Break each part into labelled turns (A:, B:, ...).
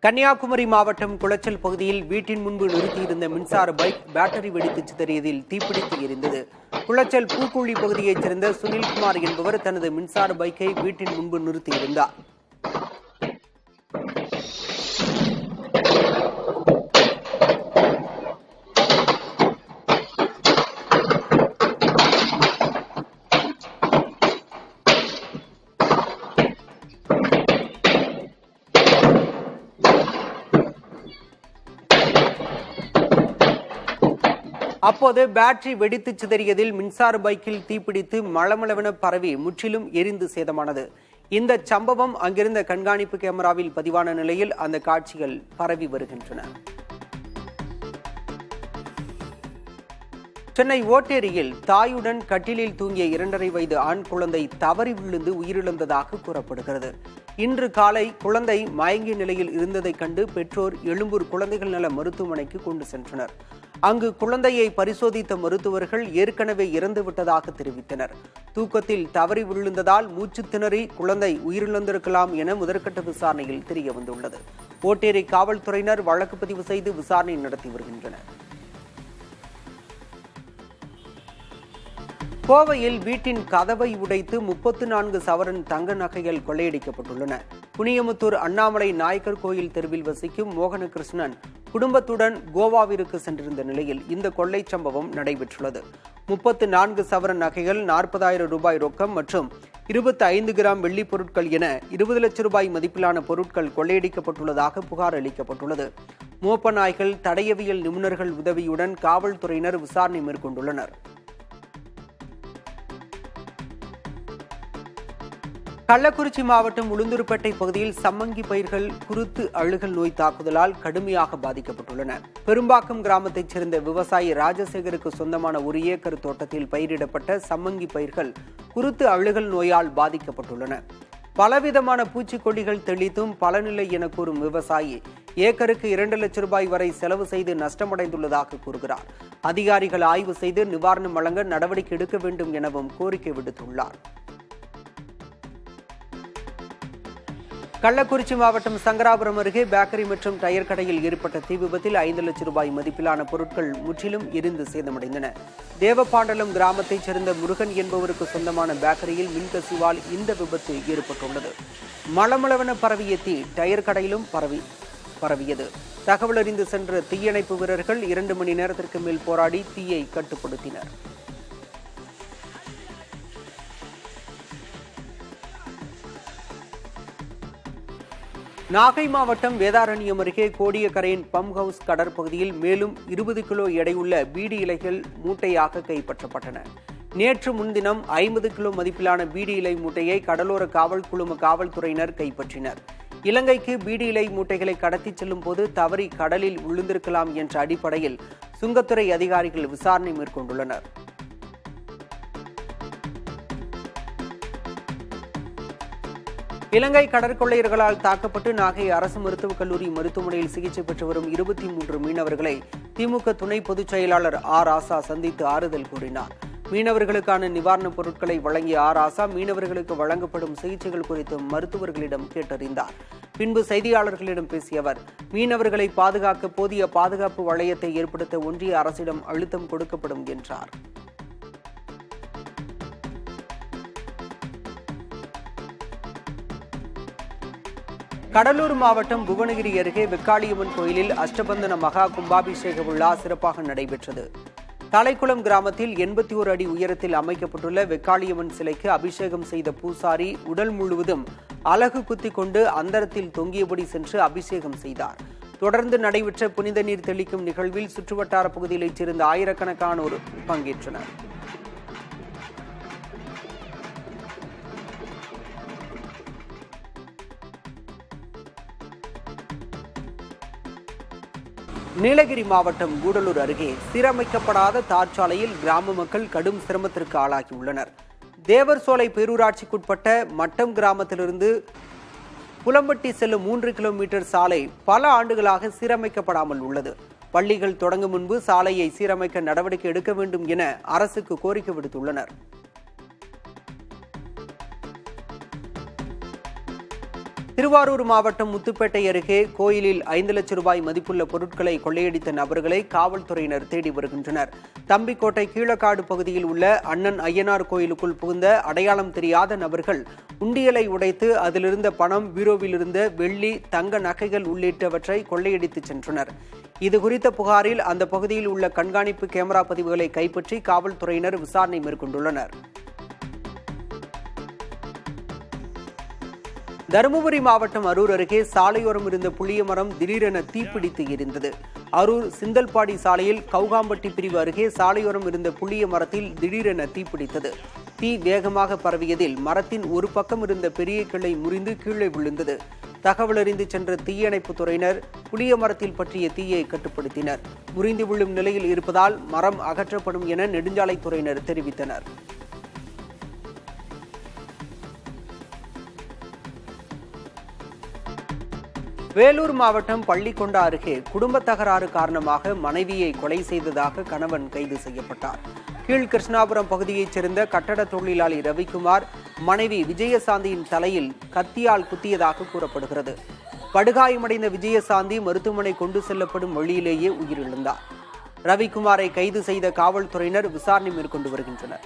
A: கன்னியாகுமரி மாவட்டம் குளச்சல் பகுதியில் வீட்டின் முன்பு நிறுத்தியிருந்த மின்சார பைக் பேட்டரி வெடித்து சிதறியதில் தீப்பிடித்து எரிந்தது. குளச்சல் பூக்குழி பகுதியைச் சேர்ந்த சுனில்குமார் என்பவர் தனது மின்சார பைக்கை வீட்டின் முன்பு நிறுத்தியிருந்தார். அப்போது பேட்டரி வெடித்து சிதறியதில் மின்சார பைக்கில் தீப்பிடித்து மளமளவென பரவி முற்றிலும் எரிந்து சேதமானது. இந்த சம்பவம் அங்கிருந்த கண்காணிப்பு கேமராவில் பதிவான நிலையில் அந்த காட்சிகள் பரவி வருகின்றன. சென்னை ஓட்டேரியில் தாயுடன் கட்டிலில் தூங்கிய 2.5 வயது ஆண் குழந்தை தவறி விழுந்து உயிரிழந்ததாக கூறப்படுகிறது. இன்று காலை குழந்தை மயங்கிய நிலையில் இருந்ததைக் கண்டு பெற்றோர் எழும்பூர் குழந்தைகள் நல மருத்துவமனைக்கு கொண்டு சென்றனர். அங்கு குழந்தையை பரிசோதித்த மருத்துவர்கள் ஏற்கனவே இறந்துவிட்டதாக தெரிவித்தனர். தூக்கத்தில் தவறி விழுந்ததால் மூச்சு திணறி குழந்தை உயிரிழந்திருக்கலாம் என முதற்கட்ட விசாரணையில் தெரியவந்துள்ளது. ஓட்டேரி காவல்துறையினர் வழக்கு பதிவு செய்து விசாரணை நடத்தி வருகின்றனர். கோவையில் வீட்டின் கதவை உடைத்து 34 சவரன் தங்க நகைகள் கொள்ளையடிக்கப்பட்டுள்ளன. புனியமுத்தூர் அண்ணாமலை நாயக்கர் கோயில் தெருவில் வசிக்கும் மோகனகிருஷ்ணன் குடும்பத்துடன் கோவாவிற்கு சென்றிருந்த நிலையில் இந்த கொள்ளை சம்பவம் நடைபெற்றுள்ளது. 34 சவரன் நகைகள், 40,000 ரூபாய் ரொக்கம் மற்றும் 25 கிராம் வெள்ளி பொருட்கள் என 20 லட்சம் ரூபாய் மதிப்பிலான பொருட்கள் கொள்ளையடிக்கப்பட்டுள்ளதாக புகார் அளிக்கப்பட்டுள்ளது. மோப்ப நாய்கள், தடயவியல் நிபுணர்கள் உதவியுடன் காவல்துறையினர் விசாரணை மேற்கொண்டுள்ளனர். கள்ளக்குறிச்சி மாவட்டம் உளுந்தூர்பேட்டை பகுதியில் சம்மங்கி பயிர்கள் குருத்து அழுகல் நோய் தாக்குதலால் கடுமையாக பாதிக்கப்பட்டுள்ளன. பெரும்பாக்கம் கிராமத்தைச் சேர்ந்த விவசாயி ராஜசேகருக்கு சொந்தமான 1 ஏக்கர் தோட்டத்தில் பயிரிடப்பட்ட சம்மங்கி பயிர்கள் குருத்து அழுகல் நோயால் பாதிக்கப்பட்டுள்ளன. பலவிதமான பூச்சிக்கொல்லிகள் தெளித்தும் பலனில்லை என கூறும் விவசாயி ஏக்கருக்கு 2 லட்சம் ரூபாய் வரை செலவு செய்து நஷ்டமடைந்துள்ளதாக கூறுகிறார். அதிகாரிகள் ஆய்வு செய்து நிவாரணம் வழங்க நடவடிக்கை எடுக்க வேண்டும் எனவும் கோரிக்கை விடுத்துள்ளார். கள்ளக்குறிச்சி மாவட்டம் சங்கராபுரம் அருகே பேக்கரி மற்றும் டயர் கடையில் ஏற்பட்ட தீ விபத்தில் 5 லட்சம் ரூபாய் மதிப்பிலான பொருட்கள் முற்றிலும் எரிந்து சேதமடைந்தன. தேவபாண்டலம் கிராமத்தைச் சேர்ந்த முருகன் என்பவருக்கு சொந்தமான பேக்கரியில் மின்கசிவால் இந்த விபத்து ஏற்பட்டுள்ளது. மளமளவென பரவிய தீ டயர் கடையிலும் பரவியது. தகவல் அறிந்து சென்ற தீயணைப்பு வீரர்கள் 2 மணி நேரத்திற்கு மேல் போராடி தீயை கட்டுப்படுத்தினர். நாகை மாவட்டம் வேதாரண்யம் அருகே கோடியக்கரையின் பம்ப் ஹவுஸ் கடற்பகுதியில் மேலும் 20 கிலோ எடையுள்ள பீடி இலைகள் மூட்டையாக கைப்பற்றப்பட்டன. நேற்று முன்தினம் 50 கிலோ மதிப்பிலான பீடி இலை மூட்டையை கடலோர காவல் குழும காவல்துறையினர் கைப்பற்றினர். இலங்கைக்கு பீடி இலை மூட்டைகளை கடத்திச் செல்லும் போது தவறி கடலில் விழுந்திருக்கலாம் என்ற அடிப்படையில் சுங்கத்துறை அதிகாரிகள் விசாரணை மேற்கொண்டுள்ளனர். இலங்கை கடற்கொள்ளையர்களால் தாக்கப்பட்டு நாகை அரசு மருத்துவக் கல்லூரி மருத்துவமனையில் சிகிச்சை பெற்று வரும் 23 மீனவர்களை திமுக துணை பொதுச் செயலாளர் ராசா சந்தித்து ஆறுதல் கூறினார். மீனவர்களுக்கான நிவாரணப் பொருட்களை வழங்கிய ராசா மீனவர்களுக்கு வழங்கப்படும் சிகிச்சைகள் குறித்து மருத்துவர்களிடம் கேட்டறிந்தார். பின்பு செய்தியாளர்களிடம் பேசிய அவர், மீனவர்களை பாதுகாக்க போதிய பாதுகாப்பு வளையத்தை ஏற்படுத்த ஒன்றிய அரசிடம் அழுத்தம் கொடுக்கப்படும் என்றார். கடலூர் மாவட்டம் புவனகிரி அருகே வெக்காளியம்மன் கோயிலில் அஷ்டபந்தன மகா கும்பாபிஷேக விழா சிறப்பாக நடைபெற்றது. தலைக்குளம் கிராமத்தில் 81 அடி உயரத்தில் அமைக்கப்பட்டுள்ள வெக்காளியம்மன் சிலைக்கு அபிஷேகம் செய்த பூசாரி உடல் முழுவதும் அலகு குத்தி கொண்டு அந்தரத்தில் தொங்கியபடி சென்று அபிஷேகம் செய்தார். தொடர்ந்து நடைபெற்ற புனித நீர் தெளிக்கும் நிகழ்வில் சுற்றுவட்டார பகுதியிலைச் சேர்ந்த ஆயிரக்கணக்கானோர் பங்கேற்றனர். நீலகிரி மாவட்டம் கூடலூர் அருகே சீரமைக்கப்படாத தார்ச்சாலையில் கிராம மக்கள் கடும் சிரமத்திற்கு ஆளாகியுள்ளனர். தேவர் சோலை பேரூராட்சிக்குட்பட்ட மட்டம் கிராமத்திலிருந்து புலம்பட்டி செல்லும் 3 கிலோமீட்டர் சாலை பல ஆண்டுகளாக சீரமைக்கப்படாமல் உள்ளது. பள்ளிகள் தொடங்கும் முன்பு சாலையை சீரமைக்க நடவடிக்கை எடுக்க வேண்டும் என அரசுக்கு கோரிக்கை விடுத்துள்ளனர். திருவாரூர் மாவட்டம் முத்துப்பேட்டை அருகே கோயிலில் 5 லட்சம் ரூபாய் மதிப்புள்ள பொருட்களை கொள்ளையடித்த நபர்களை காவல்துறையினர் தேடி வருகின்றனர். தம்பிக்கோட்டை கீழக்காடு பகுதியில் உள்ள அண்ணன் ஐயனார் கோயிலுக்குள் புகுந்த அடையாளம் தெரியாத நபர்கள் உண்டியலை உடைத்து அதிலிருந்த பணம், பீரோவில் இருந்த வெள்ளி, தங்க நகைகள் உள்ளிட்டவற்றை கொள்ளையடித்து சென்றனர். இதுகுறித்த புகாரில் அந்த பகுதியில் உள்ள கண்காணிப்பு கேமரா பதிவுகளை கைப்பற்றி காவல்துறையினர் விசாரணை மேற்கொண்டுள்ளனர். தருமபுரி மாவட்டம் அரூர் அருகே சாலையோரம் இருந்த புளிய மரம் திடீரென தீப்பிடித்து எரிந்தது. அரூர் சிந்தல்பாடி சாலையில் கவுகாம்பட்டி பிரிவு அருகே சாலையோரம் இருந்த புளிய மரத்தில் திடீரென தீப்பிடித்தது. தீ வேகமாக பரவியதில் மரத்தின் ஒரு பக்கம் இருந்த பெரிய கிளை முறிந்து கீழே விழுந்தது. தகவலறிந்து சென்ற தீயணைப்புத் துறையினர் புளிய மரத்தில் பற்றிய தீயை கட்டுப்படுத்தினர். முறிந்து விழும் நிலையில் இருப்பதால் மரம் அகற்றப்படும் என நெடுஞ்சாலைத்துறையினர் தெரிவித்தனர். வேலூர் மாவட்டம் பள்ளிக்கொண்டா அருகே குடும்ப தகராறு காரணமாக மனைவியை கொலை செய்ததாக கணவன் கைது செய்யப்பட்டார். கீழ்கிருஷ்ணாபுரம் பகுதியைச் சேர்ந்த கட்டட தொழிலாளி ரவிக்குமார் மனைவி விஜயசாந்தியின் தலையில் கத்தியால் குத்தியதாக கூறப்படுகிறது. படுகாயமடைந்த விஜயசாந்தி மருத்துவமனை கொண்டு செல்லப்படும் வழியிலேயே உயிரிழந்தார். ரவிக்குமாரை கைது செய்த காவல்துறையினர் விசாரணை மேற்கொண்டு வருகின்றனர்.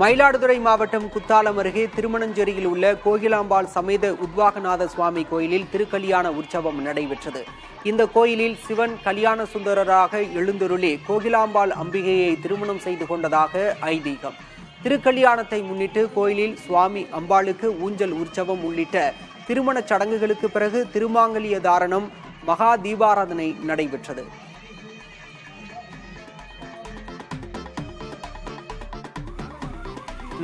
A: மயிலாடுதுறை மாவட்டம் குத்தாலம் அருகே திருமணஞ்சேரியில் உள்ள கோகிலாம்பாள் சமேத உத்வாகநாத சுவாமி கோயிலில் திருக்கல்யாண உற்சவம் நடைபெற்றது. இந்த கோயிலில் சிவன் கல்யாண சுந்தரராக எழுந்தருளி கோகிலாம்பாள் அம்பிகையை திருமணம் செய்து கொண்டதாக ஐதீகம். திருக்கல்யாணத்தை முன்னிட்டு கோயிலில் சுவாமி அம்பாளுக்கு ஊஞ்சல் உற்சவம் உள்ளிட்ட திருமணச் சடங்குகளுக்கு பிறகு திருமாங்கல்ய தாரணம், மகா தீபாராதனை நடைபெற்றது.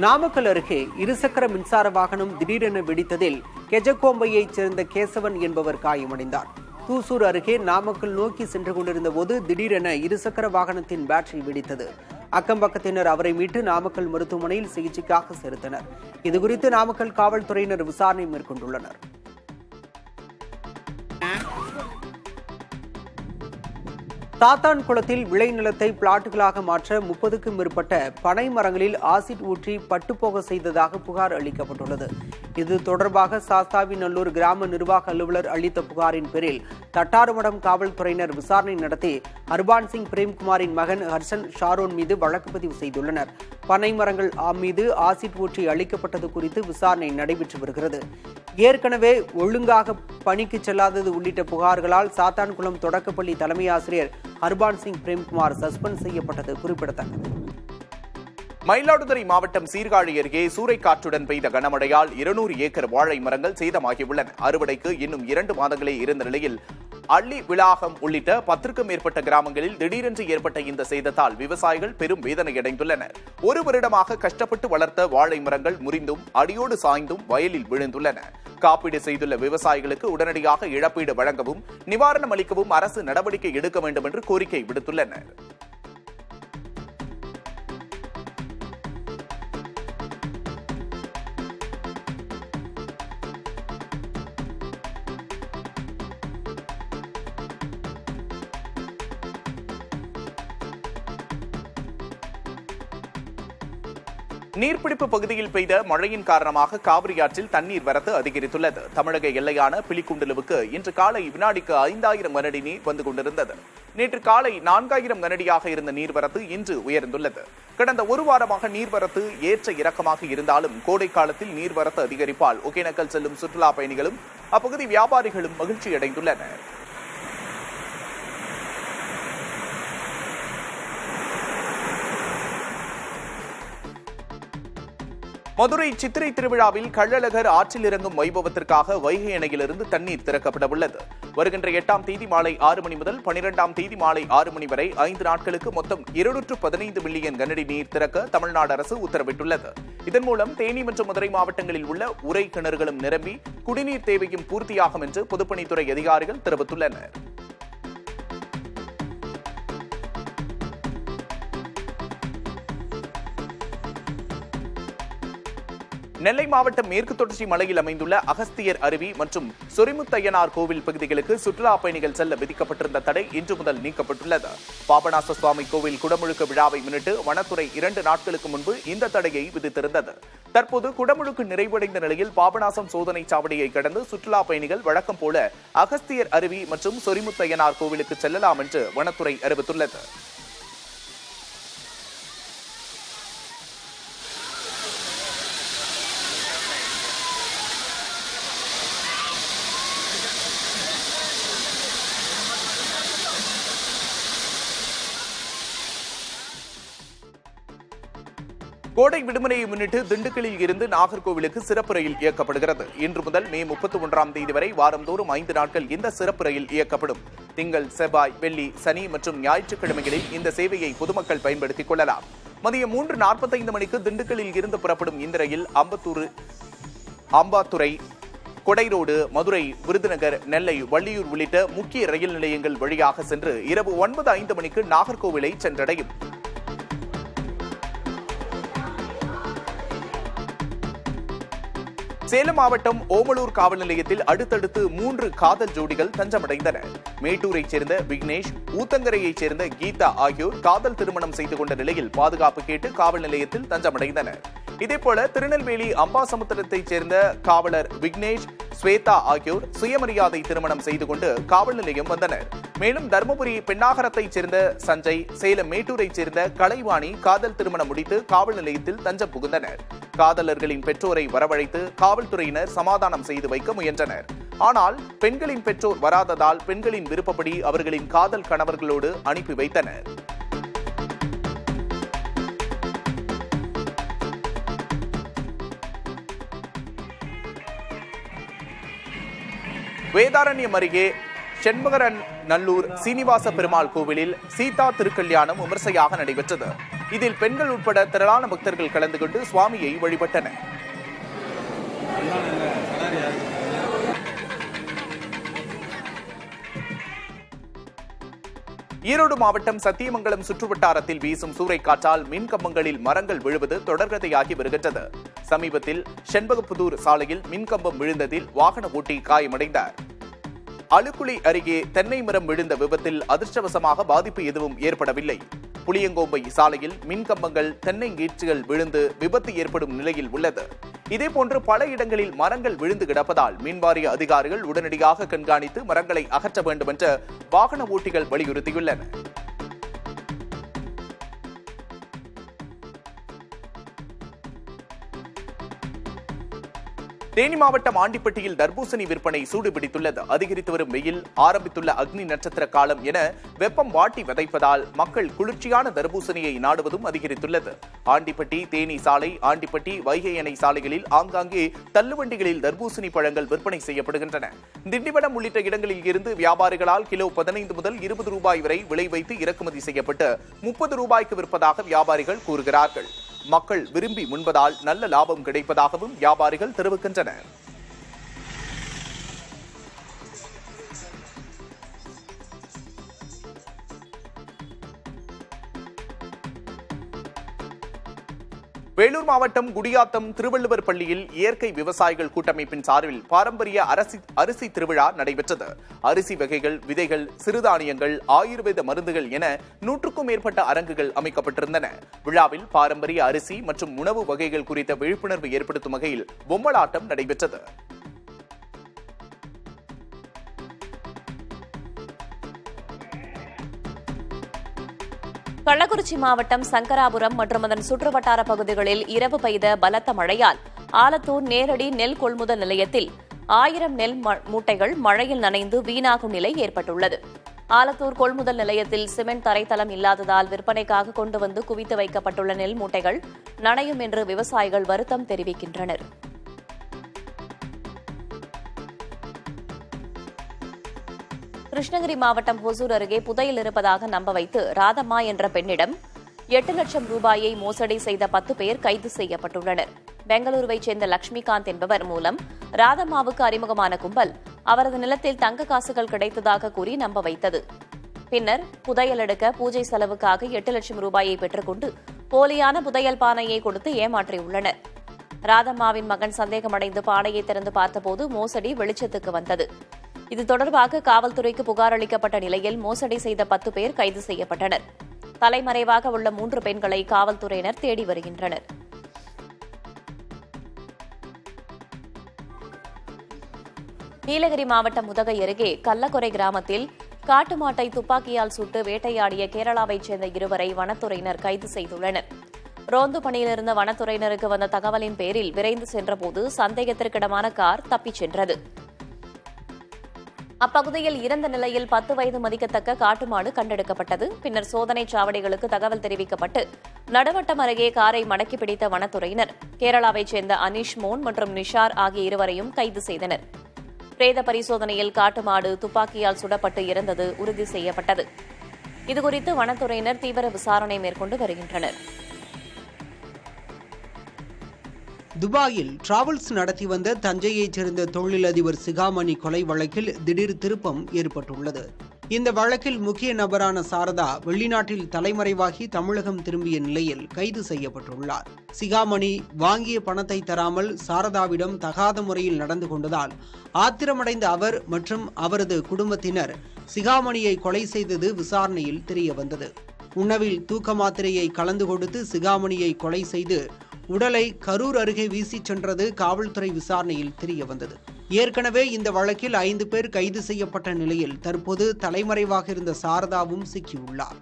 A: நாமக்கல் அருகே இருசக்கர மின்சார வாகனம் திடீரென வெடித்ததில் கெஜக்கோம்பையைச் சேர்ந்த கேசவன் என்பவர் காயமடைந்தார். தூசூர் அருகே நாமக்கல் நோக்கி சென்று கொண்டிருந்த போது திடீரென இருசக்கர வாகனத்தின் பேட்டரி வெடித்தது. அக்கம்பக்கத்தினர் அவரை மீட்டு நாமக்கல் மருத்துவமனையில் சிகிச்சைக்காக சேர்த்தனர். இதுகுறித்து நாமக்கல் காவல்துறையினர் விசாரணை மேற்கொண்டுள்ளனர். சாத்தான்குளத்தில் விளைநிலத்தை பிளாட்டுகளாக மாற்ற 30க்கும் மேற்பட்ட பனை மரங்களில் ஆசிட் ஊற்றி பட்டுப்போக செய்ததாக புகார் அளிக்கப்பட்டுள்ளது. இது தொடர்பாக சாஸ்தாவிநல்லூர் கிராம நிர்வாக அலுவலர் அளித்த புகாரின் பேரில் தட்டாறுமடம் காவல்துறையினர் விசாரணை நடத்தி ஹர்பான் சிங் பிரேம்குமாரின் மகன் ஹர்ஷன் ஷாரோன் மீது வழக்கு பதிவு செய்துள்ளனர். பனை மரங்கள் மீது ஆசிட் ஊற்றி அளிக்கப்பட்டது குறித்து விசாரணை நடைபெற்று வருகிறது. ஏற்கனவே ஒழுங்காக பணிக்கு செல்லாதது உள்ளிட்ட புகார்களால் சாத்தான்குளம் தொடக்கப்பள்ளி தலைமை ஆசிரியர் ஹர்பான் சிங் பிரேம்குமார் சஸ்பெண்ட் செய்யப்பட்டது குறிப்பிடத்தக்கது.
B: மயிலாடுதுறை மாவட்டம் சீர்காழி அருகே சூறைக்காற்றுடன் பெய்த கனமழையால் 200 ஏக்கர் வாழை மரங்கள் சேதமாகியுள்ளன. அறுவடைக்கு இன்னும் 2 மாதங்களே இருந்த நிலையில் அள்ளி விளாகம் உள்ளிட்ட 10க்கும் மேற்பட்ட கிராமங்களில் திடீரென்று ஏற்பட்ட இந்த சேதத்தால் விவசாயிகள் பெரும் வேதனையடைந்துள்ளனர். 1 வருடமாக கஷ்டப்பட்டு வளர்த்த வாழை மரங்கள் முறிந்தும் அடியோடு சாய்ந்தும் வயலில் விழுந்துள்ளன. காப்பீடு செய்துள்ள விவசாயிகளுக்கு உடனடியாக இழப்பீடு வழங்கவும் நிவாரணம் அளிக்கவும் அரசு நடவடிக்கை எடுக்க வேண்டும் என்று கோரிக்கை விடுத்துள்ளனர். நீர்பிடிப்பு பகுதியில் பெய்த மழையின் காரணமாக காவிரி ஆற்றில் தண்ணீர் வரத்து அதிகரித்துள்ளது. தமிழக எல்லையான பிலிக்குண்டலுவுக்கு இன்று காலை வினாடிக்கு 5000 கனஅடி நீர் வந்து கொண்டிருந்தது. நேற்று காலை 4000 கனஅடியாக இருந்த நீர்வரத்து இன்று உயர்ந்துள்ளது. கடந்த 1 வாரமாக நீர்வரத்து ஏற்ற இறக்கமாக இருந்தாலும் கோடை காலத்தில் நீர்வரத்து அதிகரிப்பால் ஒகேனக்கல் செல்லும் சுற்றுலா பயணிகளும் அப்பகுதி வியாபாரிகளும் மகிழ்ச்சியடைந்துள்ளனர். மதுரை சித்திரை திருவிழாவில் கள்ளழகர் ஆற்றில் இறங்கும் வைபவத்திற்காக வைகை அணையிலிருந்து தண்ணீர் திறக்கப்பட உள்ளது. வருகின்ற 8ஆம் தேதி மாலை 6 மணி முதல் 12ஆம் தேதி மாலை 6 மணி வரை 5 நாட்களுக்கு மொத்தம் 215 மில்லியன் கனஅடி நீர் திறக்க தமிழ்நாடு அரசு உத்தரவிட்டுள்ளது. இதன் மூலம் தேனி மற்றும் மதுரை மாவட்டங்களில் உள்ள உறை கிணறுகளும் நிரம்பி குடிநீர் தேவையும் பூர்த்தியாகும் என்று பொதுப்பணித்துறை அதிகாரிகள் தெரிவித்துள்ளனர். நெல்லை மாவட்டம் மேற்கு தொடர்ச்சி மலையில் அமைந்துள்ள அகஸ்தியர் அருவி மற்றும் சொரிமுத்தையனார் கோவில் பகுதிகளுக்கு சுற்றுலா பயணிகள் செல்ல விதிக்கப்பட்டிருந்த தடை இன்று முதல் நீக்கப்பட்டுள்ளது. பாபநாச சுவாமி கோவில் குடமுழுக்கு விழாவை முன்னிட்டு வனத்துறை 2 நாட்களுக்கு முன்பு இந்த தடையை விதித்திருந்தது. தற்போது குடமுழுக்கு நிறைவடைந்த நிலையில் பாபநாசம் சோதனை சாவடியை கடந்து சுற்றுலா பயணிகள் வழக்கம் போல அகஸ்தியர் அருவி மற்றும் சொரிமுத்தையனார் கோவிலுக்கு செல்லலாம் என்று வனத்துறை அறிவித்துள்ளது. கோடை விடுமுறையை முன்னிட்டு திண்டுக்கல்லில் இருந்து நாகர்கோவிலுக்கு சிறப்பு ரயில் இயக்கப்படுகிறது. இன்று முதல் மே 31ஆம் தேதி வரை வாரந்தோறும் 5 நாட்கள் இந்த சிறப்பு ரயில் இயக்கப்படும். திங்கள், செவ்வாய், வெள்ளி, சனி மற்றும் ஞாயிற்றுக்கிழமைகளில் இந்த சேவையை பொதுமக்கள் பயன்படுத்திக் கொள்ளலாம். மதியம் 3:45 மணிக்கு திண்டுக்கல்லில் இருந்து புறப்படும் இந்த ரயில் அம்பாத்துறை, கொடைரோடு, மதுரை, விருதுநகர், நெல்லை, வள்ளியூர் உள்ளிட்ட முக்கிய ரயில் நிலையங்கள் வழியாக சென்று இரவு 9:05 மணிக்கு நாகர்கோவிலை சென்றடையும். சேலம் மாவட்டம் ஓமலூர் காவல் நிலையத்தில் அடுத்தடுத்து 3 காதல் ஜோடிகள் தஞ்சமடைந்தனர். மேட்டூரைச் சேர்ந்த விக்னேஷ், ஊத்தங்கரையைச் சேர்ந்த கீதா ஆகியோர் காதல் திருமணம் செய்து கொண்ட நிலையில் பாதுகாப்பு கேட்டு காவல் நிலையத்தில் தஞ்சமடைந்தனர். இதேபோல திருநெல்வேலி அம்பாசமுத்திரத்தைச் சேர்ந்த காவலர் விக்னேஷ், ஸ்வேதா ஆகியோர் சுயமரியாதை திருமணம் செய்து கொண்டு காவல் நிலையம் வந்தனர். மேலும் தருமபுரி பெண்ணாகரத்தைச் சேர்ந்த சஞ்சய், சேலம் மேட்டூரைச் சேர்ந்த கலைவாணி காதல் திருமணம் முடித்து காவல் நிலையத்தில் தஞ்சம் புகுந்தனர். காதலர்களின் பெற்றோரை வரவழைத்து காவல்துறையினர் சமாதானம் செய்து வைக்க முயன்றனர். ஆனால் பெண்களின் பெற்றோர் வராததால் பெண்களின் விருப்பப்படி அவர்களின் காதல் கணவர்களோடு அனுப்பி வைத்தனர். வேதாரண்யம் அருகே செண்பகரநல்லூர் சீனிவாச பெருமாள் கோவிலில் சீதா திருக்கல்யாணம் விமர்சையாக நடைபெற்றது. இதில் பெண்கள் உட்பட திரளான பக்தர்கள் கலந்து கொண்டு சுவாமியை வழிபட்டனர். ஈரோடு மாவட்டம் சத்தியமங்கலம் சுற்றுவட்டாரத்தில் வீசும் சூறைக்காற்றால் மின் கம்பங்களில் மரங்கள் விழுவது தொடர்கதையாகி வருகின்றது. சமீபத்தில் செண்பகப்புதூர் சாலையில் மின்கம்பம் விழுந்ததில் வாகன ஓட்டி காயமடைந்தார். அழுக்குழி அருகே தென்னை மரம் விழுந்த விபத்தில் அதிர்ஷ்டவசமாக பாதிப்பு எதுவும் ஏற்படவில்லை. புளியங்கோம்பை சாலையில் மின்கம்பங்கள், தென்னங்கீற்றுகள் விழுந்து விபத்து ஏற்படும் நிலையில் உள்ளது. இதேபோன்று பல இடங்களில் மரங்கள் விழுந்து கிடப்பதால் மின்வாரிய அதிகாரிகள் உடனடியாக கண்காணித்து மரங்களை அகற்ற வேண்டும் என்று வாகன ஓட்டிகள் வலியுறுத்தியுள்ளனர். தேனி மாவட்டம் ஆண்டிப்பட்டியில் தர்பூசணி விற்பனை சூடுபிடித்துள்ளது. அதிகரித்து வரும் வெயில், ஆரம்பித்துள்ள அக்னி நட்சத்திர காலம் என வெப்பம் வாட்டி வதைப்பதால் மக்கள் குளிர்ச்சியான தர்பூசணியை நாடுவதும் அதிகரித்துள்ளது. ஆண்டிப்பட்டி, தேனி சாலை, ஆண்டிப்பட்டி, வைகை அணை சாலைகளில் ஆங்காங்கே தள்ளுவண்டிகளில் தர்பூசணி பழங்கள் விற்பனை செய்யப்படுகின்றன. திண்டிவனம் உள்ளிட்ட இடங்களில் இருந்து வியாபாரிகளால் கிலோ 15 முதல் 20 ரூபாய் வரை விலை வைத்து இறக்குமதி செய்யப்பட்டு 30 ரூபாய்க்கு விற்பதாக வியாபாரிகள் கூறுகிறார்கள். மக்கள் விரும்பி உண்பதால் நல்ல லாபம் கிடைப்பதாகவும் வியாபாரிகள் தெரிவிக்கின்றனர். வேலூர் மாவட்டம் குடியாத்தம் திருவள்ளுவர் பள்ளியில் இயற்கை விவசாயிகள் கூட்டமைப்பின் சார்பில் பாரம்பரிய அரிசி திருவிழா நடைபெற்றது. அரிசி வகைகள், விதைகள், சிறுதானியங்கள், ஆயுர்வேத மருந்துகள் என 100க்கும் மேற்பட்ட அரங்குகள் அமைக்கப்பட்டிருந்தன. விழாவில் பாரம்பரிய அரிசி மற்றும் உணவு வகைகள் குறித்த விழிப்புணர்வு ஏற்படுத்தும் வகையில் பொம்மலாட்டம் நடைபெற்றது.
C: கள்ளக்குறிச்சி மாவட்டம் சங்கராபுரம் மற்றும் அதன் சுற்றுவட்டார பகுதிகளில் இரவு பெய்த பலத்த மழையால் ஆலத்தூர் நேரடி நெல் கொள்முதல் நிலையத்தில் 1000 நெல் மூட்டைகள் மழையில் நனைந்து வீணாகும் நிலை ஏற்பட்டுள்ளது. ஆலத்தூர் கொள்முதல் நிலையத்தில் சிமெண்ட் தரைத்தளம் இல்லாததால் விற்பனைக்காக கொண்டு வந்து குவித்து வைக்கப்பட்டுள்ள நெல் மூட்டைகள் நனையும் என்று விவசாயிகள் வருத்தம் தெரிவிக்கின்றனர். கிருஷ்ணகிரி மாவட்டம் ஹொசூர் அருகே புதையில் இருப்பதாக நம்ப வைத்து ராதம்மா என்ற பெண்ணிடம் 8 லட்சம் ரூபாயை மோசடி செய்த 10 பேர் கைது செய்யப்பட்டுள்ளனர். பெங்களூருவைச் சேர்ந்த லட்சுமிகாந்த் என்பவர் மூலம் ராதம்மாவுக்கு அறிமுகமான கும்பல் அவரது நிலத்தில் தங்க காசுகள் கிடைத்ததாக கூறி நம்ப வைத்தது. பின்னர் புதையல் எடுக்க பூஜை செலவுக்காக 8 லட்சம் ரூபாயை பெற்றுக்கொண்டு போலியான புதையல் பானையை கொடுத்து ஏமாற்றியுள்ளனர். ராதம்மாவின் மகன் சந்தேகமடைந்து பானையை திறந்து பார்த்தபோது மோசடி வெளிச்சத்துக்கு வந்தது. இது தொடர்பாக காவல்துறைக்கு புகார் அளிக்கப்பட்ட நிலையில் மோசடி செய்த 10 பேர் கைது செய்யப்பட்டனர். தலைமறைவாக உள்ள 3 பெண்களை காவல்துறையினர் தேடி வருகின்றனர். நீலகிரி மாவட்டம் உதகை அருகே கள்ளக்குறை கிராமத்தில் காட்டு மாட்டை துப்பாக்கியால் சுட்டு வேட்டையாடிய கேரளாவைச் சேர்ந்த 2வரை வனத்துறையினர் கைது செய்துள்ளனர். ரோந்து பணியில் இருந்த வனத்துறையினருக்கு வந்த தகவலின் பேரில் விரைந்து சென்றபோது சந்தேகத்திற்கிடமான கார் தப்பிச் சென்றது. அப்பகுதியில் இறந்த நிலையில் 10 வயது மதிக்கத்தக்க காட்டுமாடு கண்டெடுக்கப்பட்டது. பின்னர் சோதனைச் சாவடிகளுக்கு தகவல் தெரிவிக்கப்பட்டு நடுவட்டம் அருகே காரை மடக்கி பிடித்த வனத்துறையினர் கேரளாவைச் சேர்ந்த அனீஷ் மோன் மற்றும் நிஷார் ஆகிய 2வரையும் கைது செய்தனர். பிரேத பரிசோதனையில் காட்டுமாடு துப்பாக்கியால் சுடப்பட்டு இறந்தது உறுதி செய்யப்பட்டது. இதுகுறித்து வனத்துறையினர் தீவிர விசாரணை மேற்கொண்டு வருகின்றனர்.
A: துபாயில் டிராவல்ஸ் நடத்தி வந்த தஞ்சையைச் சேர்ந்த தொழிலதிபர் சிகாமணி கொலை வழக்கில் திடீர் திருப்பம் ஏற்பட்டுள்ளது. இந்த வழக்கில் முக்கிய நபரான சாரதா வெளிநாட்டில் தலைமறைவாகி தமிழகம் திரும்பிய நிலையில் கைது செய்யப்பட்டுள்ளார். சிகாமணி வாங்கிய பணத்தை தராமல் சாரதாவிடம் தகாத முறையில் நடந்து கொண்டதால் ஆத்திரமடைந்த அவர் மற்றும் அவரது குடும்பத்தினர் சிகாமணியை கொலை செய்தது விசாரணையில் தெரியவந்தது. உணவில் தூக்க மாத்திரையை கலந்து கொடுத்து சிகாமணியை கொலை செய்து உடலை கரூர் அருகே வீசிச் சென்றது காவல்துறை விசாரணையில் தெரியவந்தது. ஏற்கனவே இந்த வழக்கில் 5 பேர் கைது செய்யப்பட்ட நிலையில் தற்போது தலைமறைவாக இருந்த சாரதாவும் சிக்கியுள்ளார்.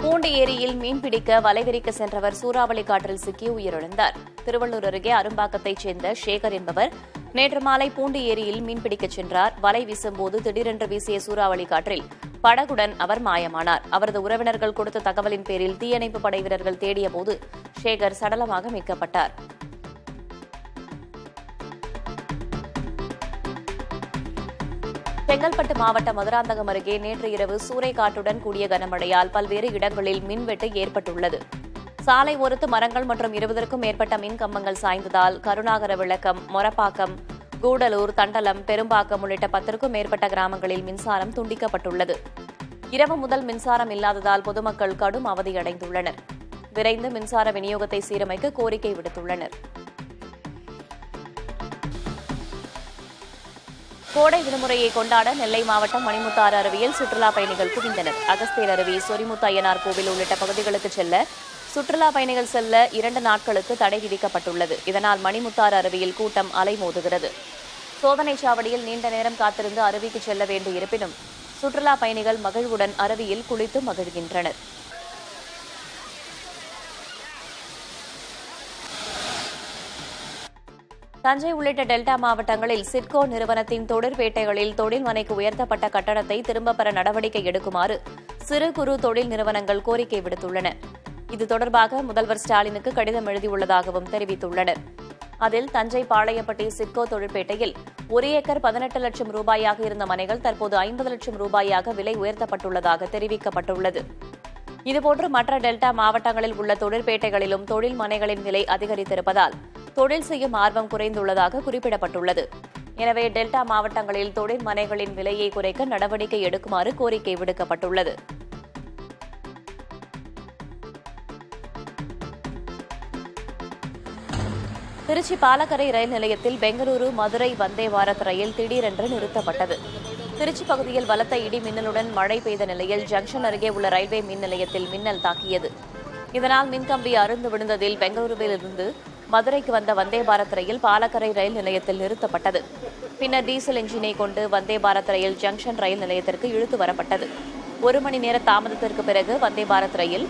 C: பூண்டி ஏரியில் மீன்பிடிக்க வலைவிரிக்க சென்றவர் சூறாவளி காற்றில் சிக்கி உயிரிழந்தார். திருவள்ளூர் அருகே அரும்பாக்கத்தைச் சேர்ந்த சேகர் என்பவர் நேற்று மாலை பூண்டி ஏரியில் மீன்பிடிக்கச் சென்றார். வலை வீசும்போது திடீரென்று வீசிய சூறாவளி காற்றில் படகுடன் அவர் மாயமானார். அவரது உறவினர்கள் கொடுத்த தகவலின் பேரில் தீயணைப்பு படை வீரர்கள் தேடியபோது சேகர் சடலமாக மீட்கப்பட்டார். செங்கல்பட்டு மாவட்டம் மதுராந்தகம் அருகே நேற்று இரவு சூறைக்காற்றுடன் கூடிய கனமழையால் பல்வேறு இடங்களில் மின்வெட்டு ஏற்பட்டுள்ளது. சாலை ஓரத்து மரங்கள் மற்றும் 20க்கும் மேற்பட்ட மின் கம்பங்கள் சாய்ந்ததால் கருணாகர விளக்கம், மொரப்பாக்கம், கூடலூர், தண்டலம், பெரும்பாக்கம் உள்ளிட்ட 10க்கும் மேற்பட்ட கிராமங்களில் மின்சாரம் துண்டிக்கப்பட்டுள்ளது. இரவு முதல் மின்சாரம் இல்லாததால் பொதுமக்கள் கடும் அவதியடைந்துள்ளனர். விரைந்து மின்சார விநியோகத்தை சீரமைக்க கோரிக்கை விடுத்துள்ளனர். கோடை விடுமுறையை கொண்டாட நெல்லை மாவட்டம் மணிமுத்தாறு அருவியில் சுற்றுலா பயணிகள் குவிந்தனர். அகஸ்தியர் அருவி, சொரிமுத்து அய்யனார் கோவில் உள்ளிட்ட பகுதிகளுக்கு செல்ல சுற்றுலா பயணிகள் செல்ல 2 நாட்களுக்கு தடை விதிக்கப்பட்டுள்ளது. இதனால் மணிமுத்தாறு அருவியில் கூட்டம் அலைமோதுகிறது. சோதனைச் சாவடியில் நீண்ட நேரம் காத்திருந்து அருவிக்கு செல்ல வேண்டியிருப்பினும் சுற்றுலா பயணிகள் மகிழ்வுடன் அருவியில் குளித்து மகிழ்கின்றனர். தஞ்சை உள்ளிட்ட டெல்டா மாவட்டங்களில் சிட்கோ நிறுவனத்தின் தொழிற்பேட்டைகளில் தொழில் மனைக்கு உயர்த்தப்பட்ட கட்டணத்தை திரும்பப் பெற நடவடிக்கை எடுக்குமாறு சிறு குறு தொழில் நிறுவனங்கள் கோரிக்கை விடுத்துள்ளன. இது தொடர்பாக முதல்வர் ஸ்டாலினுக்கு கடிதம் எழுதியுள்ளதாகவும் தெரிவித்துள்ளனர். அதில் தஞ்சை பாளையப்பட்டி சிட்கோ தொழிற்பேட்டையில் 1 ஏக்கர் 18 லட்சம் ரூபாயாக இருந்த மனைகள் தற்போது 50 லட்சம் ரூபாயாக விலை உயர்த்தப்பட்டுள்ளதாக தெரிவிக்கப்பட்டுள்ளது. இதுபோன்று மற்ற டெல்டா மாவட்டங்களில் உள்ள தொழிற்பேட்டைகளிலும் தொழில் மனைகளின் விலை அதிகரித்திருப்பதால் தொழில் செய்யும் ஆர்வம் குறைந்துள்ளதாக குறிப்பிடப்பட்டுள்ளது. எனவே டெல்டா மாவட்டங்களில் தொழில் மனைகளின் விலையை குறைக்க நடவடிக்கை எடுக்குமாறு கோரிக்கை விடுக்கப்பட்டுள்ளது. திருச்சி பாலக்கரை ரயில் நிலையத்தில் பெங்களூரு மதுரை வந்தே பாரத் ரயில் திடீரென்று நிறுத்தப்பட்டது. திருச்சி பகுதியில் பலத்த இடி மின்னலுடன் மழை பெய்த நிலையில் ஜங்ஷன் அருகே உள்ள ரயில்வே மின் நிலையத்தில் மின்னல் தாக்கியது. இதனால் மின்கம்பி அறுந்து விழுந்ததில் பெங்களூருவிலிருந்து மதுரைக்கு வந்த வந்தே பாரத் ரயில் பாலக்கரை ரயில் நிலையத்தில் நிறுத்தப்பட்டது. பின்னர் டீசல் என்ஜினை கொண்டு வந்தே பாரத் ரயில் ஜங்ஷன் ரயில் நிலையத்திற்கு இழுத்து வரப்பட்டது. 1 மணி நேர தாமதத்திற்கு பிறகு வந்தே பாரத் ரயில்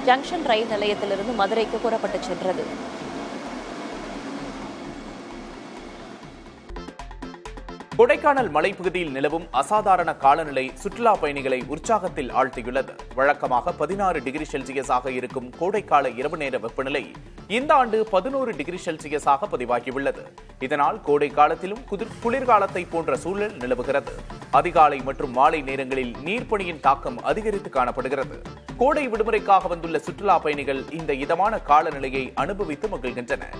C: ஜங்ஷன் ரயில் நிலையத்திலிருந்து மதுரைக்கு புறப்பட்டுச் சென்றது.
B: கொடைக்கானல் மலைப்பகுதியில் நிலவும் அசாதாரண காலநிலை சுற்றுலா பயணிகளை உற்சாகத்தில் ஆழ்த்தியுள்ளது. வழக்கமாக 16 டிகிரி செல்சியஸாக இருக்கும் கோடைக்கால இரவு நேர வெப்பநிலை இந்த ஆண்டு 11 டிகிரி செல்சியஸாக பதிவாகியுள்ளது. இதனால் கோடை காலத்திலும் குளிர்காலத்தை போன்ற சூழல் நிலவுகிறது. அதிகாலை மற்றும் மாலை நேரங்களில் நீர்ப்பனியின் தாக்கம் அதிகரித்து காணப்படுகிறது. கோடை விடுமுறைக்காக வந்துள்ள சுற்றுலா பயணிகள் இந்த இதமான காலநிலையை அனுபவித்து மகிழ்கின்றனர்.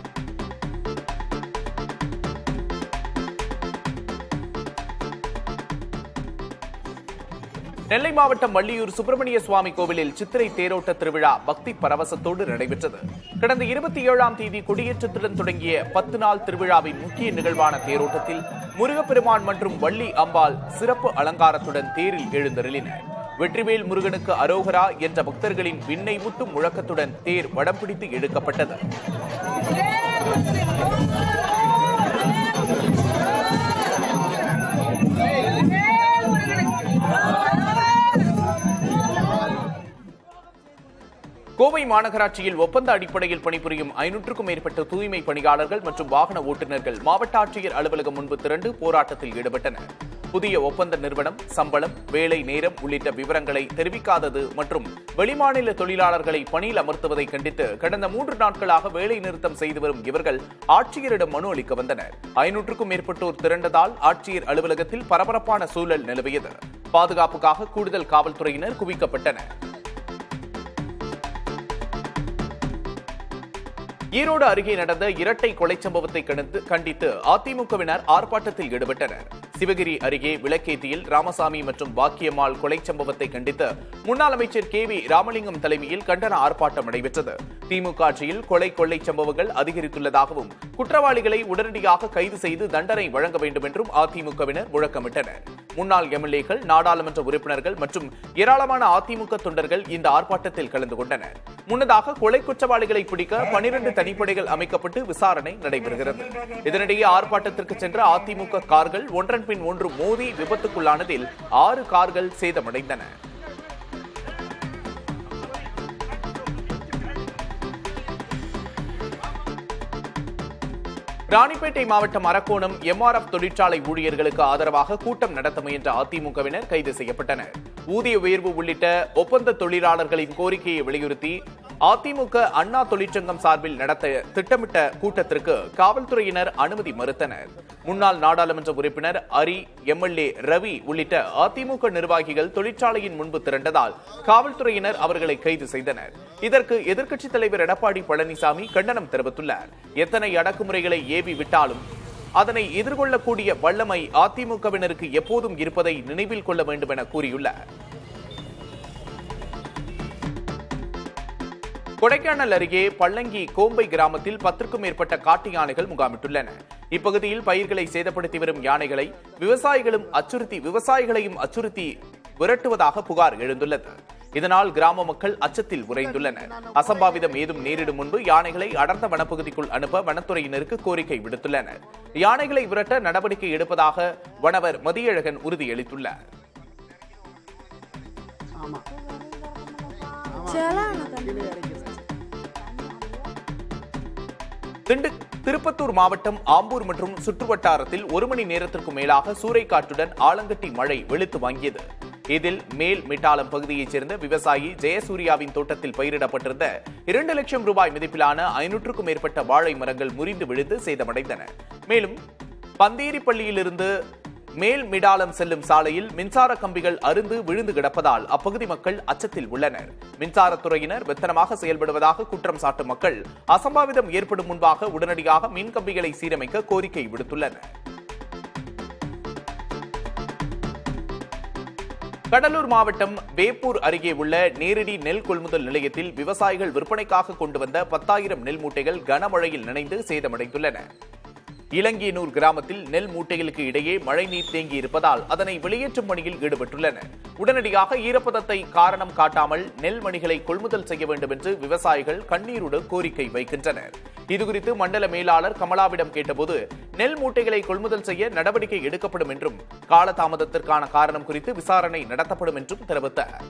B: நெல்லை மாவட்டம் வள்ளியூர் சுப்பிரமணிய சுவாமி கோவிலில் சித்திரை தேரோட்ட திருவிழா பக்தி பரவசத்தோடு நடைபெற்றது. கடந்த 27ஆம் தேதி கொடியேற்றத்துடன் தொடங்கிய 10 நாள் திருவிழாவின் முக்கிய நிகழ்வான தேரோட்டத்தில் முருகப்பெருமான் மற்றும் வள்ளி அம்பாள் சிறப்பு அலங்காரத்துடன் தேரில் எழுந்தருளினர். வெற்றிவேல் முருகனுக்கு அரோகரா என்ற பக்தர்களின் விண்ணை முட்டும் முழக்கத்துடன் தேர் வடம் பிடித்து இழுக்கப்பட்டது. கோவை மாநகராட்சியில் ஒப்பந்த அடிப்படையில் பணிபுரியும் 500க்கும் மேற்பட்ட தூய்மை பணியாளர்கள் மற்றும் வாகன ஓட்டுநர்கள் மாவட்ட ஆட்சியர் அலுவலகம் முன்பு திரண்டு போராட்டத்தில் ஈடுபட்டனர். புதிய ஒப்பந்த நிறுவனம் சம்பளம், வேலை நேரம் உள்ளிட்ட விவரங்களை தெரிவிக்காதது மற்றும் வெளிமாநில தொழிலாளர்களை பணியில் அமர்த்துவதை கண்டித்து கடந்த 3 நாட்களாக வேலை நிறுத்தம் செய்து வரும் இவர்கள் ஆட்சியரிடம் மனு அளிக்க வந்தனர். 500க்கும் மேற்பட்டோர் திரண்டதால் ஆட்சியர் அலுவலகத்தில் பரபரப்பான சூழல் நிலவியது. பாதுகாப்புக்காக கூடுதல் காவல்துறையினர் குவிக்கப்பட்டனர். ஈரோடு அருகே நடந்த இரட்டை கொலை சம்பவத்தை கண்டித்து அதிமுகவினர் ஆர்ப்பாட்டத்தில் ஈடுபட்டனர். சிவகிரி அருகே விளக்கேத்தியில் ராமசாமி மற்றும் பாக்கியம்மாள் கொலை சம்பவத்தை கண்டித்து முன்னாள் அமைச்சர் KV ராமலிங்கம் தலைமையில் கண்டன ஆர்ப்பாட்டம் நடைபெற்றது. திமுக ஆட்சியில் கொள்ளை சம்பவங்கள் அதிகரித்துள்ளதாகவும் குற்றவாளிகளை உடனடியாக கைது செய்து தண்டனை வழங்க வேண்டும் என்றும் அதிமுகவினர் முழக்கமிட்டனர். முன்னாள் எம்எல்ஏக்கள், நாடாளுமன்ற உறுப்பினர்கள் மற்றும் ஏராளமான அதிமுக தொண்டர்கள் இந்த ஆர்ப்பாட்டத்தில் கலந்து கொண்டனர். முன்னதாக கொலை குற்றவாளிகளை பிடிக்க 12 தனிப்படைகள் அமைக்கப்பட்டு விசாரணை நடைபெறுகிறது. இதனிடையே ஆர்ப்பாட்டத்திற்கு சென்ற அதிமுக கார்கள் ஒன்றன் பின் ஒன்று மோதி விபத்துக்குள்ளானதில் 6 கார்கள் சேதமடைந்தன. ராணிப்பேட்டை மாவட்டம் அரக்கோணம் MRF தொழிற்சாலை ஊழியர்களுக்கு ஆதரவாக கூட்டம் நடத்த முயன்ற அதிமுகவினர் கைது செய்யப்பட்டனர். ஊதிய உயர்வு உள்ளிட்ட ஒப்பந்த தொழிலாளர்களின் கோரிக்கையை வலியுறுத்தி அதிமுக அண்ணா தொழிற்சங்கம் சார்பில் நடத்த திட்டமிட்ட கூட்டத்திற்கு காவல்துறையினர் அனுமதி மறுத்தனர். முன்னாள் நாடாளுமன்ற உறுப்பினர் அரி, MLA ரவி உள்ளிட்ட அதிமுக நிர்வாகிகள் தொழிற்சாலையின் முன்பு திரண்டதால் காவல்துறையினர் அவர்களை கைது செய்தனர். இதற்கு எதிர்க்கட்சித் தலைவர் எடப்பாடி பழனிசாமி கண்டனம் தெரிவித்துள்ளார். எத்தனை அடக்குமுறைகளை ஏவி விட்டாலும் அதனை எதிர்கொள்ளக்கூடிய வல்லமை அதிமுகவினருக்கு எப்போதும் இருப்பதை நினைவில் கொள்ள வேண்டும் என கூறியுள்ளார். கொடைக்கானல் அருகே பள்ளங்கி கோம்பை கிராமத்தில் 10க்கும் மேற்பட்ட காட்டு யானைகள் முகாமிட்டுள்ளன. இப்பகுதியில் பயிர்களை சேதப்படுத்தி வரும் யானைகளை விவசாயிகளையும் அச்சுறுத்தி விரட்டுவதாக புகார் எழுந்துள்ளது. இதனால் கிராம மக்கள் அச்சத்தில் உறைந்துள்ளனர். அசம்பாவிதம் ஏதும் நேரிடும் முன்பு யானைகளை அடர்ந்த வனப்பகுதிக்குள் அனுப்ப வனத்துறையினருக்கு கோரிக்கை விடுத்துள்ளனர். யானைகளை விரட்ட நடவடிக்கை எடுப்பதாக வனவர் மதியழகன் உறுதியளித்துள்ளார். திருப்பத்தூர் மாவட்டம் ஆம்பூர் மற்றும் சுற்றுவட்டாரத்தில் 1 மணி நேரத்திற்கும் மேலாக சூறைக்காற்றுடன் ஆலங்கட்டி மழை வெளுத்து வாங்கியது. இதில் மேல் மிட்டாலம் பகுதியைச் சேர்ந்த விவசாயி ஜெயசூர்யாவின் தோட்டத்தில் பயிரிடப்பட்டிருந்த 2 லட்சம் ரூபாய் மதிப்பிலான 500க்கும் மேற்பட்ட வாழை மரங்கள் முறிந்து விழுந்து சேதமடைந்தன. மேலும் பந்தேரிப்பள்ளியிலிருந்து மேல் மிடாலம் செல்லும் சாலையில் மின்சார கம்பிகள் அறுந்து விழுந்து கிடப்பதால் அப்பகுதி மக்கள் அச்சத்தில் உள்ளனர். மின்சாரத்துறையினர் வெத்தனமாக செயல்படுவதாக குற்றம் சாட்டும் மக்கள் அசம்பாவிதம் ஏற்படும் முன்பாக உடனடியாக மின் கம்பிகளை சீரமைக்க கோரிக்கை விடுத்துள்ளனர். கடலூர் மாவட்டம் வேப்பூர் அருகே உள்ள நேரடி நெல் கொள்முதல் நிலையத்தில் விவசாயிகள் விற்பனைக்காக கொண்டு வந்த 10,000 நெல் மூட்டைகள் கனமழையில் நனைந்து சேதமடைந்துள்ளன. இலங்கியனூர் கிராமத்தில் நெல் மூட்டைகளுக்கு இடையே மழைநீர் தேங்கி இருப்பதால் அதனை வெளியேற்றும் பணியில் ஈடுபட்டுள்ளனர். உடனடியாக ஈரப்பதத்தை காரணம் காட்டாமல் நெல் மணிகளை கொள்முதல் செய்ய வேண்டும் என்று விவசாயிகள் கண்ணீருடன் கோரிக்கை வைக்கின்றனர். இதுகுறித்து மண்டல மேலாளர் கமலாவிடம் கேட்டபோது நெல் மூட்டைகளை கொள்முதல் செய்ய நடவடிக்கை எடுக்கப்படும் என்றும் காலதாமதத்திற்கான காரணம் குறித்து விசாரணை நடத்தப்படும் என்றும் தெரிவித்தார்.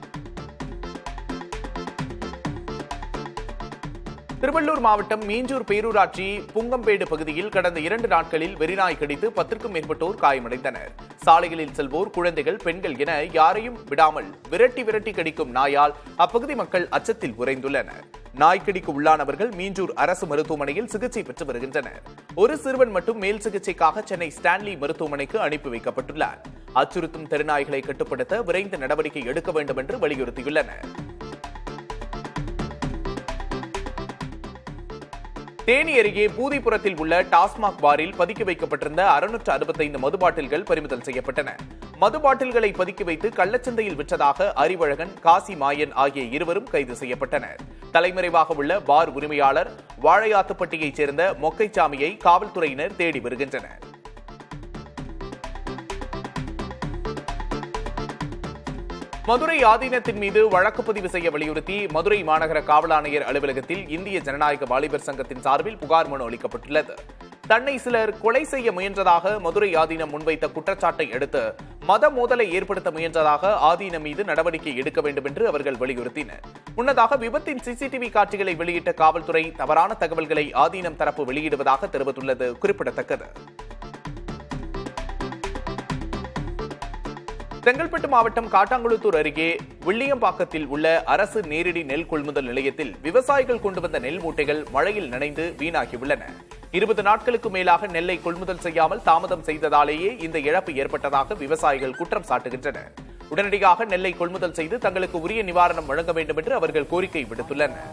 B: திருவள்ளூர் மாவட்டம் மீஞ்சூர் பேரூராட்சி புங்கம்பேடு பகுதியில் கடந்த 2 நாட்களில் வெறிநாய் கடித்து 10க்கும் மேற்பட்டோர் காயமடைந்தனர். சாலைகளில் செல்வோர், குழந்தைகள், பெண்கள் என யாரையும் விடாமல் விரட்டி கடிக்கும் நாயால் அப்பகுதி மக்கள் அச்சத்தில் உறைந்துள்ளனர். நாய்க்கடிக்கு உள்ளானவர்கள் மீஞ்சூர் அரசு மருத்துவமனையில் சிகிச்சை பெற்று வருகின்றனர். ஒரு சிறுவன் மட்டும் மேல் சிகிச்சைக்காக சென்னை ஸ்டான்லி மருத்துவமனைக்கு அனுப்பி வைக்கப்பட்டுள்ளார். அச்சுறுத்தும் தெருநாய்களை கட்டுப்படுத்த விரைந்து நடவடிக்கை எடுக்க வேண்டும் என்று வலியுறுத்தியுள்ளனர். தேனி அருகே பூதிபுரத்தில் உள்ள டாஸ்மாக் பாரில் பதுக்கி வைக்கப்பட்டிருந்த 665 மது பாட்டில்கள் பறிமுதல் செய்யப்பட்டன. மது பாட்டில்களை பதுக்கி வைத்து கள்ளச்சந்தையில் விற்றதாக அறிவழகன், காசி மாயன் ஆகிய இருவரும் கைது செய்யப்பட்டனர். தலைமறைவாக உள்ள பார் உரிமையாளர் வாழையாத்துப்பட்டியைச் சேர்ந்த மொக்கைச்சாமியை காவல்துறையினர் தேடி வருகின்றனர். மதுரை ஆதீனத்தின் மீது வழக்கு பதிவு செய்ய வலியுறுத்தி மதுரை மாநகர காவல் ஆணையர் அலுவலகத்தில் இந்திய ஜனநாயக வாலிபர் சங்கத்தின் சார்பில் புகார் மனு அளிக்கப்பட்டுள்ளது. தன்னை சிலர் கொலை செய்ய முயன்றதாக மதுரை ஆதீனம் முன்வைத்த குற்றச்சாட்டை அடுத்து மத மோதலை ஏற்படுத்த முயன்றதாக ஆதீனம் மீது நடவடிக்கை எடுக்க வேண்டும் என்று அவர்கள் வலியுறுத்தினர். முன்னதாக விபத்தின் சிசிடிவி காட்சிகளை வெளியிட்ட காவல்துறை தவறான தகவல்களை ஆதீனம் தரப்பு வெளியிடுவதாக தெரிவித்துள்ளது குறிப்பிடத்தக்கது. செங்கல்பட்டு மாவட்டம் காட்டாங்குளத்தூர் அருகே வில்லியம்பாக்கத்தில் உள்ள அரசு நேரடி நெல் கொள்முதல் நிலையத்தில் விவசாயிகள் கொண்டு வந்த நெல் மூட்டைகள் மழையில் நனைந்து வீணாகியுள்ளன. 20 நாட்களுக்கு மேலாக நெல்லை கொள்முதல் செய்யாமல் தாமதம் செய்ததாலேயே இந்த இழப்பு ஏற்பட்டதாக விவசாயிகள் குற்றம் சாட்டுகின்றனர். உடனடியாக நெல்லை கொள்முதல் செய்து தங்களுக்கு உரிய நிவாரணம் வழங்க வேண்டும் என்று அவர்கள் கோரிக்கை விடுத்துள்ளனர்.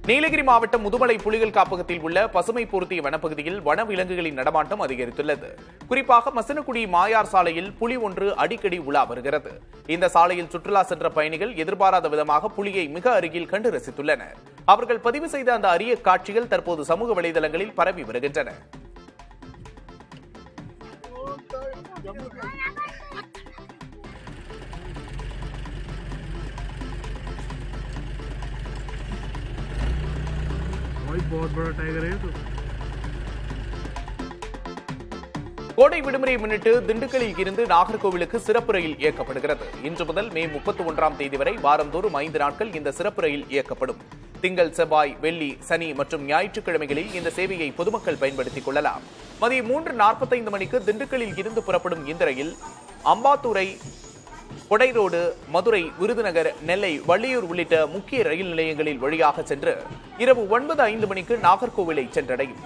B: நீலகிரி மாவட்டம் முதுமலை புலிகள் காப்பகத்தில் உள்ள பசுமை பொருத்திய வனப்பகுதியில் வனவிலங்குகளின் நடமாட்டம் அதிகரித்துள்ளது. குறிப்பாக மசனக்குடி மாயார் சாலையில் புலி ஒன்று அடிக்கடி உலா வருகிறது. இந்த சாலையில் சுற்றுலா சென்ற பயணிகள் எதிர்பாராத விதமாக புலியை மிக அருகில் கண்டு ரசித்துள்ளனர். அவர்கள் பதிவு செய்த அந்த அரிய காட்சிகள் தற்போது சமூக வலைதளங்களில் பரவி வருகின்றன.
D: बहुत बड़ा टाइगर है तो
B: கோடை விடுமுறையை முன்னிட்டு திண்டுக்கல்லில் இருந்து நாகர்கோவிலுக்கு சிறப்பு ரயில் இயக்கப்படுகிறது. இன்று முதல் மே 31ஆம் தேதி வரை வாரந்தோறும் 5 நாட்கள் இந்த சிறப்பு ரயில் இயக்கப்படும். திங்கள், செவ்வாய், வெள்ளி, சனி மற்றும் ஞாயிற்றுக்கிழமைகளில் இந்த சேவையை பொதுமக்கள் பயன்படுத்திக் கொள்ளலாம். மதியம் 3:45 மணிக்கு திண்டுக்கல்லில் இருந்து புறப்படும் இந்த ரயில் அம்பாத்துறை, கொடைரோடு, மதுரை, விருதுநகர், நெல்லை, வள்ளியூர் உள்ளிட்ட முக்கிய ரயில் நிலையங்களில் வழியாக சென்று இரவு 9:05 மணிக்கு நாகர்கோவிலை சென்றடையும்.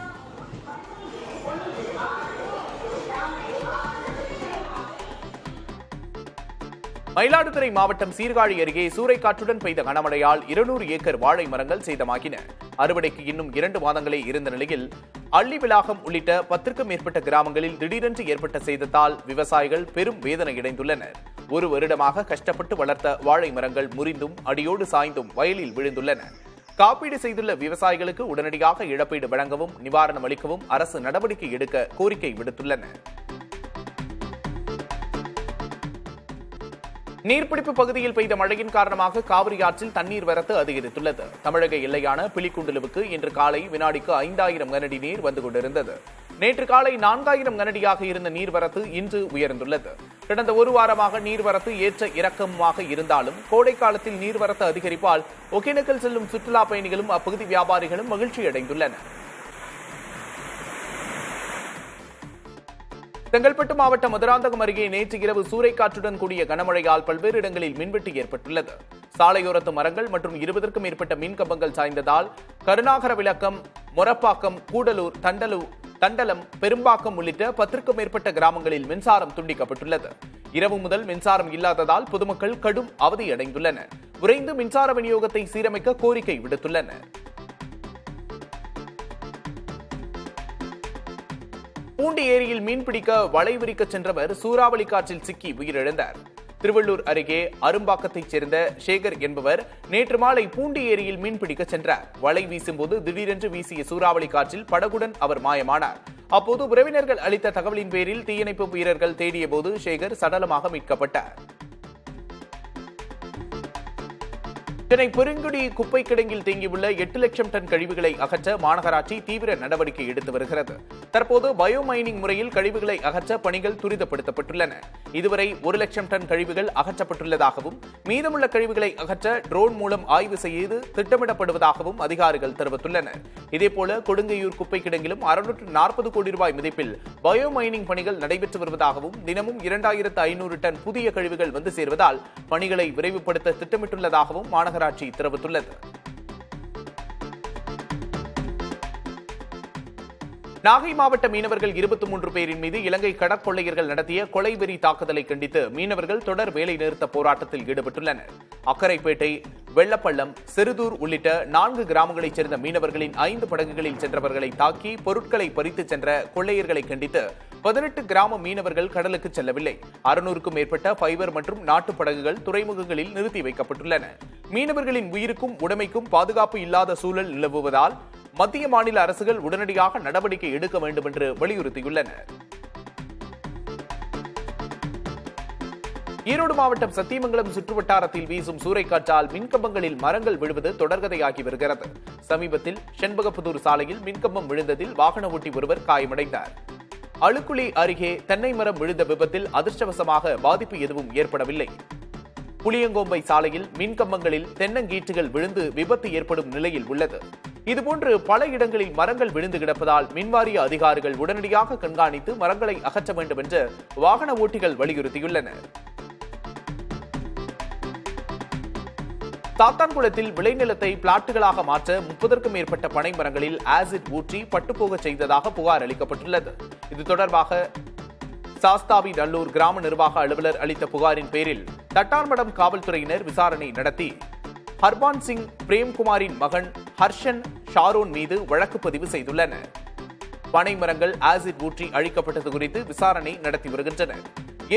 B: மயிலாடுதுறை மாவட்டம் சீர்காழி அருகே சூறைக்காற்றுடன் பெய்த கனமழையால் 200 ஏக்கர் வாழை மரங்கள் சேதமாகின. அறுவடைக்கு இன்னும் 2 மாதங்களே இருந்த நிலையில் அள்ளிவிளாகம் உள்ளிட்ட 10க்கும் மேற்பட்ட கிராமங்களில் திடீரென்று ஏற்பட்ட சேதத்தால் விவசாயிகள் பெரும் வேதனையடைந்துள்ளனர். 1 வருடமாக கஷ்டப்பட்டு வளர்த்த வாழை மரங்கள் முறிந்தும் அடியோடு சாய்ந்தும் வயலில் விழுந்துள்ளன. காப்பீடு செய்துள்ள விவசாயிகளுக்கு உடனடியாக இழப்பீடு வழங்கவும் நிவாரணம் அளிக்கவும் அரசு நடவடிக்கை எடுக்க கோரிக்கை விடுத்துள்ளனர். நீர்பிடிப்பு பகுதியில் பெய்த மழையின் காரணமாக காவிரி ஆற்றில் தண்ணீர் வரத்து அதிகரித்துள்ளது. தமிழக எல்லையான பிலிக்குண்டுலுவுக்கு இன்று காலை வினாடிக்கு 5000 கனஅடி நீர் வந்து கொண்டிருந்தது. நேற்று காலை 4000 கனஅடியாக இருந்த நீர்வரத்து இன்று உயர்ந்துள்ளது. கடந்த 1 வாரமாக நீர்வரத்து ஏற்ற இறக்கமாக இருந்தாலும் கோடை காலத்தில் நீர்வரத்து அதிகரிப்பால் ஒகேனக்கல் செல்லும் சுற்றுலா பயணிகளும் அப்பகுதி வியாபாரிகளும் மகிழ்ச்சி அடைந்துள்ளனர். செங்கல்பட்டு மாவட்டம் மதுராந்தகம் அருகே நேற்று இரவு சூறைக்காற்றுடன் கூடிய கனமழையால் பல்வேறு இடங்களில் மின்வெட்டு ஏற்பட்டுள்ளது. சாலையோரத்து மரங்கள் மற்றும் 20க்கும் மேற்பட்ட மின் கம்பங்கள் சாய்ந்ததால் கருணாகர விளக்கம், மொரப்பாக்கம், கூடலூர், தண்டலம், பெரும்பாக்கம் உள்ளிட்ட 10க்கும் மேற்பட்ட கிராமங்களில் மின்சாரம் துண்டிக்கப்பட்டுள்ளது. இரவு முதல் மின்சாரம் இல்லாததால் பொதுமக்கள் கடும் அவதியடைந்துள்ளனர். விரைந்து மின்சார விநியோகத்தை சீரமைக்க கோரிக்கை விடுத்துள்ளனர். பூண்டி ஏரியில் மீன்பிடிக்க வலை விரிக்க சென்றவர் சூறாவளி காற்றில் சிக்கி உயிரிழந்தார். திருவள்ளூர் அருகே அரும்பாக்கத்தைச் சேர்ந்த சேகர் என்பவர் நேற்று மாலை பூண்டி ஏரியில் மீன்பிடிக்க சென்றார். வலை வீசும்போது திடீரென்று வீசிய சூறாவளி காற்றில் படகுடன் அவர் மாயமானார். அப்போது உறவினர்கள் அளித்த தகவலின் பேரில் தீயணைப்பு வீரர்கள் தேடிய போது சேகர் சடலமாக மீட்கப்பட்டார். சென்னை பெருங்குடி குப்பை கிடங்கில் தேங்கியுள்ள 8 லட்சம் டன் கழிவுகளை அகற்ற மாநகராட்சி தீவிர நடவடிக்கை எடுத்து வருகிறது. தற்போது பயோமைனிங் முறையில் கழிவுகளை அகற்ற பணிகள் துரிதப்படுத்தப்பட்டுள்ளன. இதுவரை 1 லட்சம் டன் கழிவுகள் அகற்றப்பட்டுள்ளதாகவும் மீதமுள்ள கழிவுகளை அகற்ற ட்ரோன் மூலம் ஆய்வு செய்து திட்டமிடப்படுவதாகவும் அதிகாரிகள் தெரிவித்துள்ளனர். இதேபோல கொடுங்கையூர் குப்பை கிடங்கிலும் 640 கோடி ரூபாய் மதிப்பில் பயோமைனிங் பணிகள் நடைபெற்று வருவதாகவும் தினமும் 2500 டன் புதிய கழிவுகள் வந்து சேர்வதால் பணிகளை விரைவுபடுத்த திட்டமிட்டுள்ளதாகவும் மாநகராட்சி தெரிவித்துள்ளது. நாகை மாவட்ட மீனவர்கள் 23 பேரின் மீது இலங்கை கடற்கொள்ளையர்கள் நடத்திய கொலைவெறி தாக்குதலை கண்டித்து மீனவர்கள் தொடர் வேலை நிறுத்த போராட்டத்தில் ஈடுபட்டுள்ளனர். அக்கரைப்பேட்டை, வெள்ளப்பள்ளம், செருதூர் உள்ளிட்ட 4 கிராமங்களைச் சேர்ந்த மீனவர்களின் 5 படகுகளில் சென்றவர்களை தாக்கி பொருட்களை பறித்து சென்ற கொள்ளையர்களை கண்டித்து 18 கிராம மீனவர்கள் கடலுக்கு செல்லவில்லை. 600க்கும் மேற்பட்ட ஃபைபர் மற்றும் நாட்டு படகுகள் துறைமுகங்களில் நிறுத்தி வைக்கப்பட்டுள்ளன. மீனவர்களின் உயிருக்கும் உடைமைக்கும் பாதுகாப்பு இல்லாத சூழல் நிலவுவதால் மத்திய மாநில அரசுகள் உடனடியாக நடவடிக்கை எடுக்க வேண்டும் என்று வலியுறுத்தியுள்ளனர். ஈரோடு மாவட்டம் சத்தியமங்கலம் சுற்றுவட்டாரத்தில் வீசும் சூறைக்காற்றால் மின்கம்பங்களில் மரங்கள் விழுவது தொடர்கதையாகி வருகிறது. சமீபத்தில் செண்பகப்புதூர் சாலையில் மின்கம்பம் விழுந்ததில் வாகன ஓட்டி ஒருவர் காயமடைந்தார். அழுக்குழி அருகே தென்னை மரம் விழுந்த விபத்தில் அதிர்ஷ்டவசமாக பாதிப்பு எதுவும் ஏற்படவில்லை. புளியங்கோம்பை சாலையில் மின்கம்பங்களில் தென்னங்கீற்றுகள் விழுந்து விபத்து ஏற்படும் நிலையில் உள்ளது. இதுபோன்று பல இடங்களில் மரங்கள் விழுந்து கிடப்பதால் மின்வாரிய அதிகாரிகள் உடனடியாக கண்காணித்து மரங்களை அகற்ற வேண்டும் என்று வாகன ஓட்டிகள் வலியுறுத்தியுள்ளனர். சாத்தான்குளத்தில் விளைநிலத்தை பிளாட்டுகளாக மாற்ற 30க்கும் மேற்பட்ட பனை மரங்களில் ஆசிட் ஊற்றி பட்டுப்போக செய்ததாக புகார் அளிக்கப்பட்டுள்ளது. இது தொடர்பாக சாஸ்தாவி நல்லூர் கிராம நிர்வாக அலுவலர் அளித்த புகாரின் பேரில் தட்டார்மடம் காவல்துறையினர் விசாரணை நடத்தி ஹர்பான் சிங் பிரேம்குமாரின் மகன் ஹர்ஷன் ஷாரோன் மீது வழக்கு பதிவு செய்துள்ளனர். பனை மரங்கள் ஆசிட் ஊற்றி அழிக்கப்பட்டது குறித்து விசாரணை நடத்தி வருகின்றனர்.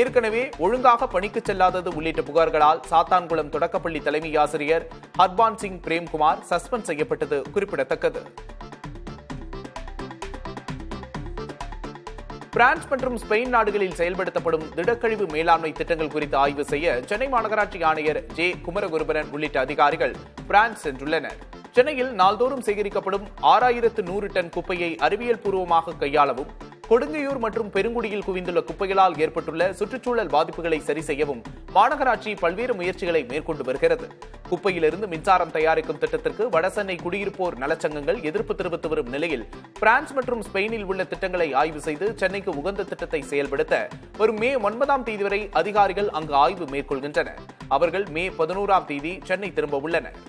B: ஏற்கனவே ஒழுங்காக பணிக்கு செல்லாதது உள்ளிட்ட புகார்களால் சாத்தான்குளம் தொடக்கப்பள்ளி தலைமை ஆசிரியர் ஹர்பான் சிங் பிரேம்குமார் சஸ்பெண்ட் செய்யப்பட்டது குறிப்பிடத்தக்கது. பிரான்ஸ் மற்றும் ஸ்பெயின் நாடுகளில் செயல்படுத்தப்படும் திடக்கழிவு மேலாண்மை திட்டங்கள் குறித்து ஆய்வு செய்ய சென்னை மாநகராட்சி ஆணையர் ஜே குமரகுருபரன் உள்ளிட்ட அதிகாரிகள் பிரான்ஸ் சென்றுள்ளனர். சென்னையில் நாள்தோறும் சேகரிக்கப்படும் 6100 டன் குப்பையை அறிவியல் பூர்வமாக கையாளவும், கொடுங்கையூர் மற்றும் பெருங்குடியில் குவிந்துள்ள குப்பைகளால் ஏற்பட்டுள்ள சுற்றுச்சூழல் பாதிப்புகளை சரி செய்யவும் மாநகராட்சி பல்வேறு முயற்சிகளை மேற்கொண்டு வருகிறது. குப்பையிலிருந்து மின்சாரம் தயாரிக்கும் திட்டத்திற்கு வடசென்னை குடியிருப்போர் நலச்சங்கங்கள் எதிர்ப்பு தெரிவித்து வரும் நிலையில் பிரான்ஸ் மற்றும் ஸ்பெயினில் உள்ள திட்டங்களை ஆய்வு செய்து சென்னைக்கு உகந்த திட்டத்தை செயல்படுத்த வரும் மே 9ஆம் தேதி வரை அதிகாரிகள் அங்கு ஆய்வு மேற்கொள்கின்றனர். அவர்கள் மே 11ஆம் தேதி சென்னை திரும்ப உள்ளனர்.